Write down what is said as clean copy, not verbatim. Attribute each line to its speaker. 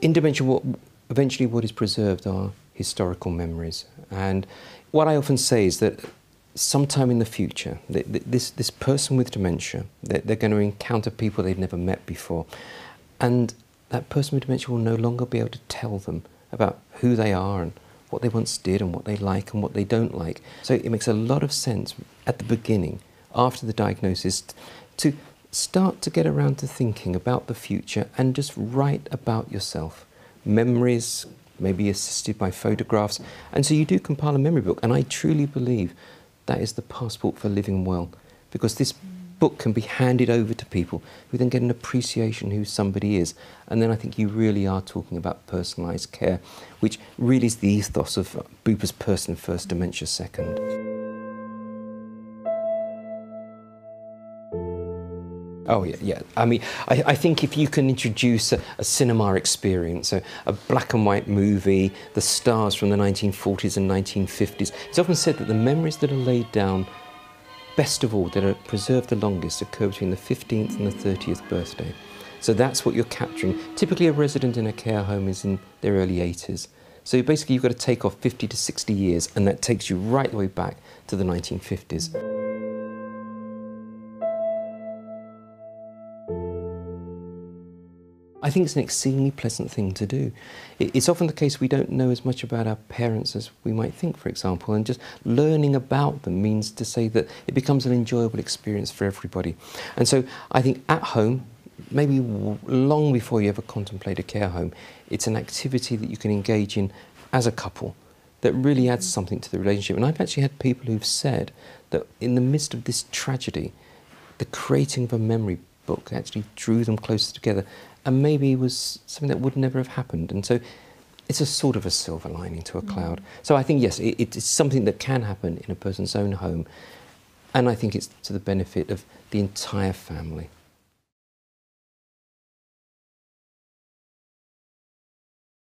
Speaker 1: In dementia, eventually what is preserved are historical memories. And what I often say is that sometime in the future, this person with dementia, they're going to encounter people they've never met before. And that person with dementia will no longer be able to tell them about who they are and what they once did and what they like and what they don't like. So it makes a lot of sense at the beginning, after the diagnosis, to start to get around to thinking about the future and just write about yourself. Memories, maybe assisted by photographs. And so you do compile a memory book. And I truly believe that is the passport for living well, because this book can be handed over to people who then get an appreciation who somebody is. And then I think you really are talking about personalised care, which really is the ethos of Bupa's Person First, Dementia Second. Oh, yeah. I mean, I think if you can introduce a cinema experience, a black and white movie, the stars from the 1940s and 1950s, it's often said that the memories that are laid down, best of all, that are preserved the longest, occur between the 15th and the 30th birthday. So that's what you're capturing. Typically, a resident in a care home is in their early 80s. So basically, you've got to take off 50 to 60 years, and that takes you right the way back to the 1950s. I think it's an exceedingly pleasant thing to do. It's often the case we don't know as much about our parents as we might think, for example, and just learning about them means to say that it becomes an enjoyable experience for everybody. And so I think at home, maybe long before you ever contemplate a care home, it's an activity that you can engage in as a couple that really adds something to the relationship. And I've actually had people who've said that in the midst of this tragedy, the creating of a memory book actually drew them closer together, and maybe it was something that would never have happened. And so it's a sort of a silver lining to a cloud. So I think, yes, it's something that can happen in a person's own home, and I think it's to the benefit of the entire family.